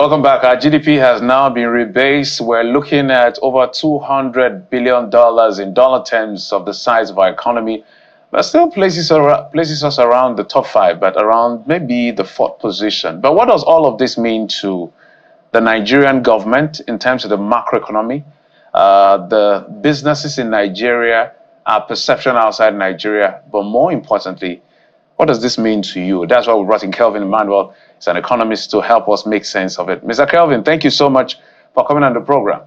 Welcome back. Our GDP has now been rebased. We're looking at over $200 billion in dollar terms of the size of our economy, but still places us around the top five, but around maybe the fourth position. But what does all of this mean to the Nigerian government in terms of the macroeconomy, the businesses in Nigeria, our perception outside Nigeria, but more importantly, what does this mean to you? That's why we brought in Kelvin Emmanuel. He's an economist to help us make sense of it. Mr. Kelvin, thank you so much for coming on the program.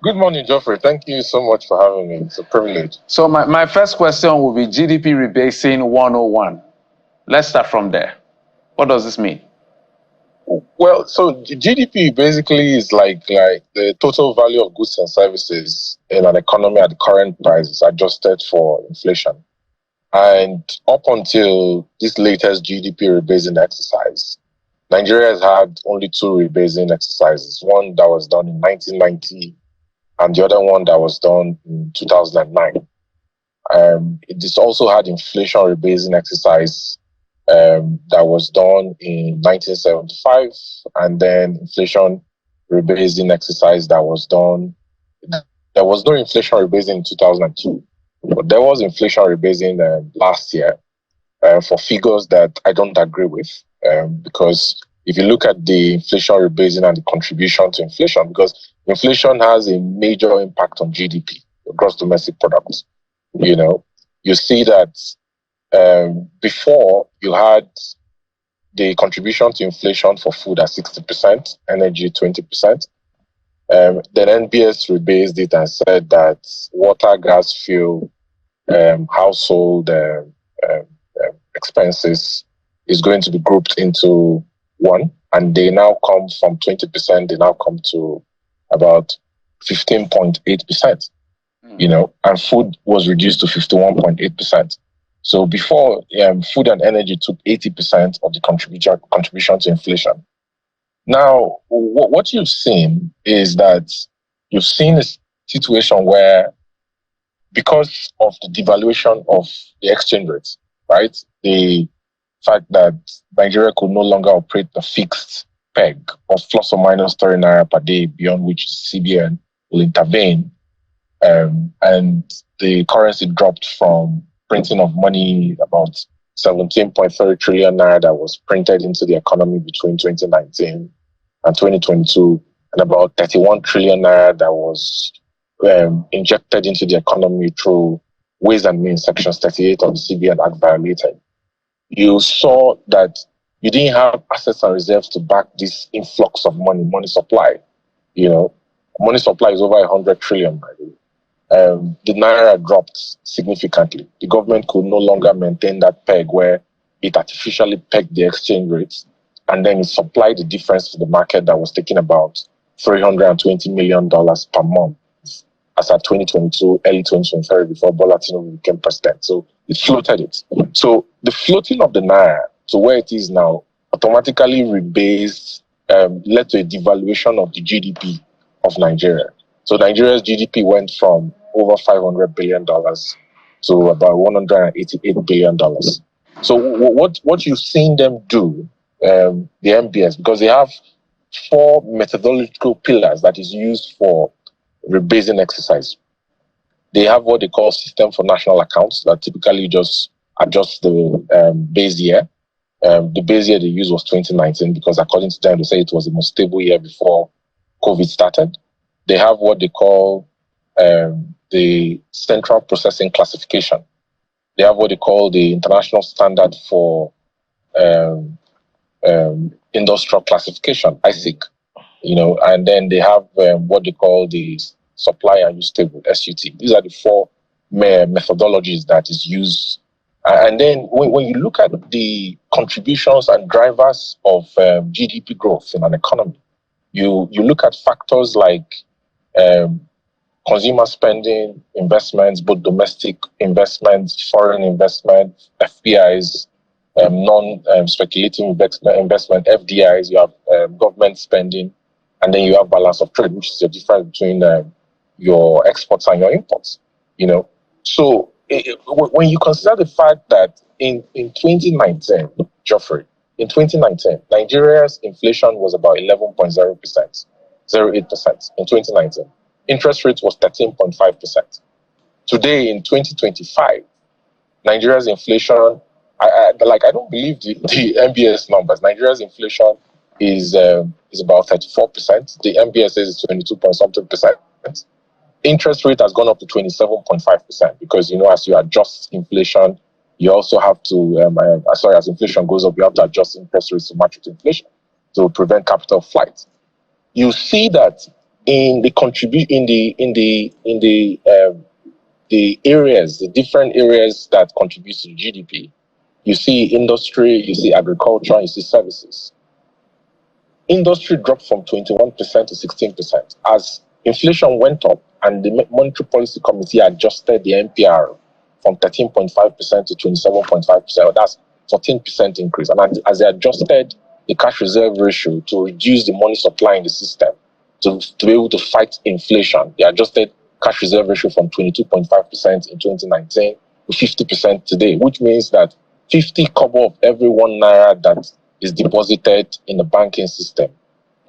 Good morning, Geoffrey. Thank you so much for having me. It's a privilege. So my first question will be GDP rebasing 101. Let's start from there. What does this mean? Well, so GDP basically is like the total value of goods and services in an economy at the current prices adjusted for inflation. And up until this latest GDP rebasing exercise, Nigeria has had only two rebasing exercises, one that was done in 1990 and the other one that was done in 2009. It also had inflation rebasing exercise that was done in 1975, and then inflation rebasing exercise that was done. There was no inflation rebasing in 2002. But there was inflation rebasing last year for figures that I don't agree with, because if you look at the inflation rebasing and the contribution to inflation, because inflation has a major impact on GDP, gross domestic product. You see that before you had the contribution to inflation for food at 60%, energy 20%. Then NBS rebased it and said that water, gas, fuel, household expenses is going to be grouped into one, and they now come from 20%, they now come to about 15.8%, and food was reduced to 51.8%. So before, food and energy took 80% of the contribution to inflation. Now, what you've seen is that you've seen a situation where, because of the devaluation of the exchange rates, right? The fact that Nigeria could no longer operate a fixed peg of plus or minus 30 Naira per day, beyond which the CBN will intervene, and the currency dropped from printing of money, about 17.30 trillion Naira that was printed into the economy between 2019 and 2022, and about 31 trillion Naira that was injected into the economy through Ways and Means Section 38 of the CBN Act violated. You saw that you didn't have assets and reserves to back this influx of money supply. Money supply is over 100 trillion, by the way. The Naira dropped significantly. The government could no longer maintain that peg where it artificially pegged the exchange rates, and then it supplied the difference to the market that was taking about $320 million per month as at 2022, early 2023, before Bola Tinubu became president. So it floated it. So the floating of the Naira to where it is now automatically rebased, led to a devaluation of the GDP of Nigeria. So Nigeria's GDP went from over $500 billion to about $188 billion. So what you've seen them do, the MBS, because they have four methodological pillars that is used for rebasing exercise. They have what they call System for National Accounts that typically just adjusts the base year. The base year they used was 2019 because according to them, they say it was the most stable year before COVID started. They have what they call the Central Processing Classification. They have what they call the International Standard for Industrial Classification, ISIC. And then they have what they call the Supply and Use Table, SUT. These are the four methodologies that is used. And then when you look at the contributions and drivers of GDP growth in an economy, you look at factors like consumer spending, investments, both domestic investments, foreign investment, FPIs, non-speculative investment, FDIs, you have government spending, and then you have balance of trade, which is the difference between your exports and your imports. So when you consider the fact that in 2019, Geoffrey, in 2019, Nigeria's inflation was about 11.0%, 0.8% in 2019. Interest rate was 13.5%. Today, in 2025, Nigeria's inflation, I don't believe the MBS numbers. Nigeria's inflation is about 34%. The MBS says it's 22 point something percent. Interest rate has gone up to 27.5% because, as you adjust inflation, you also have to, as inflation goes up, you have to adjust interest rates to match with inflation to prevent capital flight. You see that in the areas, the different areas that contribute to GDP, you see industry, you see agriculture, you see services. Industry dropped from 21% to 16% as inflation went up and the Monetary Policy Committee adjusted the MPR from 13.5% to 27.5%. That's 14% increase. And as they adjusted the cash reserve ratio to reduce the money supply in the system to be able to fight inflation, they adjusted cash reserve ratio from 22.5% in 2019 to 50% today, which means that 50 kobo of every 1 naira that is deposited in the banking system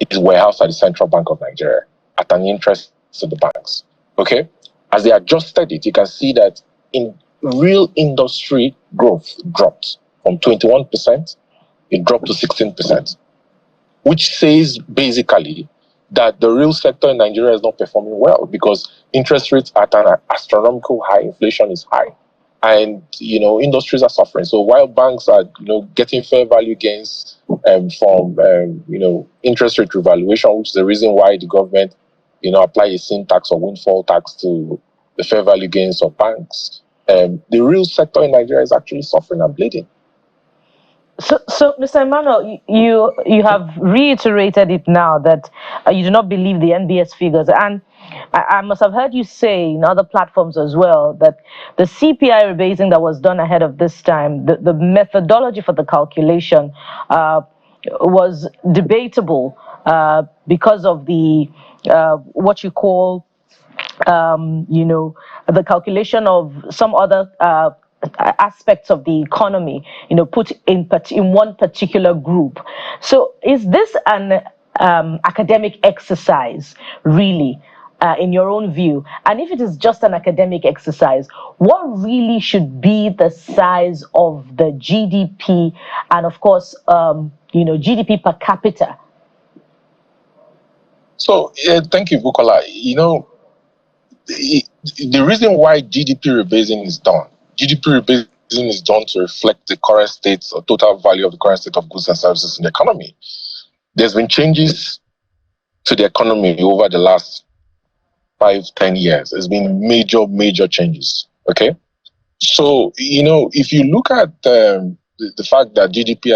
is warehoused at the Central Bank of Nigeria at an interest to the banks. Okay? As they adjusted it, you can see that in real industry growth dropped from 21%, it dropped to 16%, which says basically that the real sector in Nigeria is not performing well because interest rates are at an astronomical high, inflation is high, and industries are suffering. So while banks are getting fair value gains from interest rate revaluation, which is the reason why the government apply a sin tax or windfall tax to the fair value gains of banks, the real sector in Nigeria is actually suffering and bleeding. So, Mr. Emmanuel, you have reiterated it now that you do not believe the NBS figures, and I must have heard you say in other platforms as well that the CPI rebasing that was done ahead of this time, the methodology for the calculation was debatable because of the what you call the calculation of some other aspects of the economy, put in one particular group. So is this an academic exercise, really, in your own view? And if it is just an academic exercise, what really should be the size of the GDP and, of course, GDP per capita? So, thank you, Bukola. The reason why GDP rebasing is done to reflect the current state or total value of the current state of goods and services in the economy. There's been changes to the economy over the last 5-10 years. There's been major changes. Okay, so if you look at the fact that GDP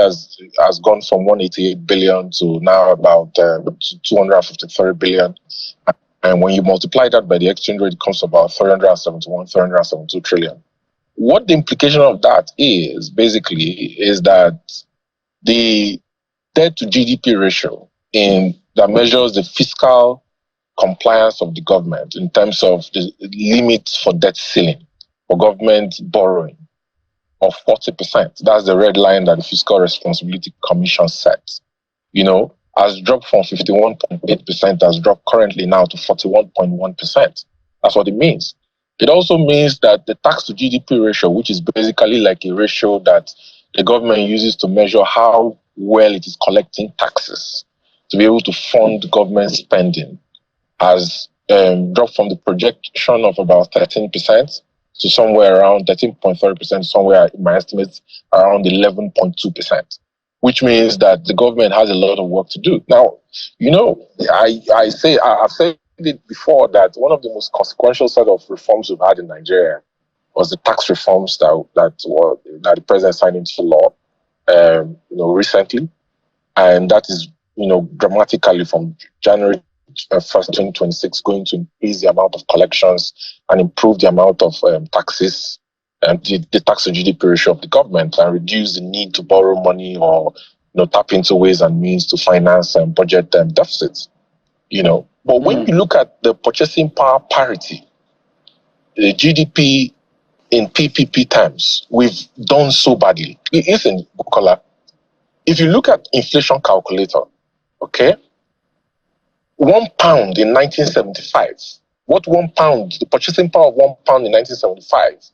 has gone from 188 billion to now about 253 billion. And when you multiply that by the exchange rate, it comes to about 372 trillion. What the implication of that is, basically, is that the debt to GDP ratio that measures the fiscal compliance of the government in terms of the limits for debt ceiling for government borrowing of 40%. That's the red line that the Fiscal Responsibility Commission sets. Has dropped from 51.8%, has dropped currently now to 41.1%. That's what it means. It also means that the tax to GDP ratio, which is basically like a ratio that the government uses to measure how well it is collecting taxes to be able to fund government spending, has dropped from the projection of about 13% to somewhere around 13.3%, somewhere in my estimates around 11.2%. Which means that the government has a lot of work to do. Now, I've said it before that one of the most consequential set of reforms we've had in Nigeria was the tax reforms that the president signed into law, recently, and that is, dramatically from January 1st, 2026, going to increase the amount of collections and improve the amount of taxes and the tax to GDP ratio of the government and reduce the need to borrow money or tap into ways and means to finance and budget deficits. But when you look at the purchasing power parity, the GDP in PPP terms, we've done so badly. Listen, Bukola, if you look at inflation calculator, okay, £1 in 1975, what £1, the purchasing power of £1 in 1975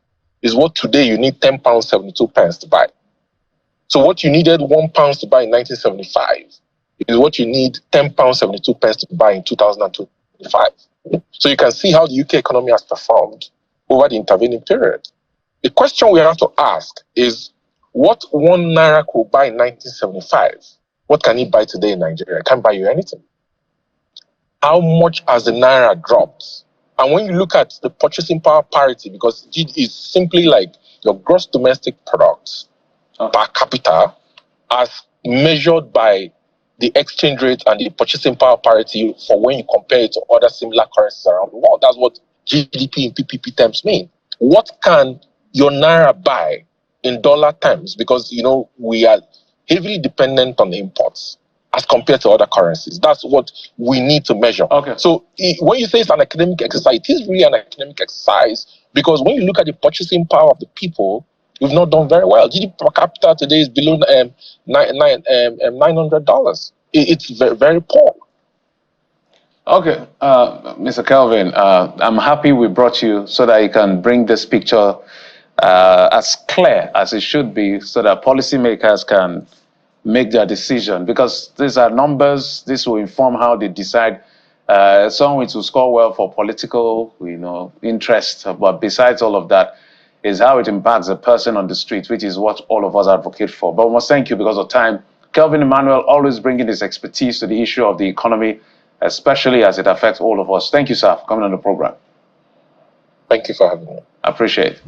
is what today you need £10.72 to buy. So what you needed £1 to buy in 1975 is what you need £10.72 to buy in 2025. So you can see how the UK economy has performed over the intervening period. The question we have to ask is, what £1 could buy in 1975, what can it buy today in Nigeria? It can't buy you anything. How much has the Naira dropped? And when you look at the purchasing power parity, because it is simply like your gross domestic product per capita as measured by the exchange rate and the purchasing power parity for when you compare it to other similar currencies around the world. That's what GDP in PPP terms mean. What can your Naira buy in dollar terms? Because, you know, we are heavily dependent on imports as compared to other currencies. That's what we need to measure. Okay. So when you say it's an academic exercise, it is really an academic exercise, because when you look at the purchasing power of the people, we've not done very well. GDP per capita today is below $900. It's very, very poor. Okay, Mr. Kelvin, I'm happy we brought you so that you can bring this picture as clear as it should be, so that policymakers can make their decision, because these are numbers. This will inform how they decide. Some which will score well for political, interest, but besides all of that, is how it impacts the person on the street, which is what all of us advocate for. But we must thank you because of time. Kelvin Emmanuel always bringing his expertise to the issue of the economy, especially as it affects all of us. Thank you, sir, for coming on the program. Thank you for having me. I appreciate it.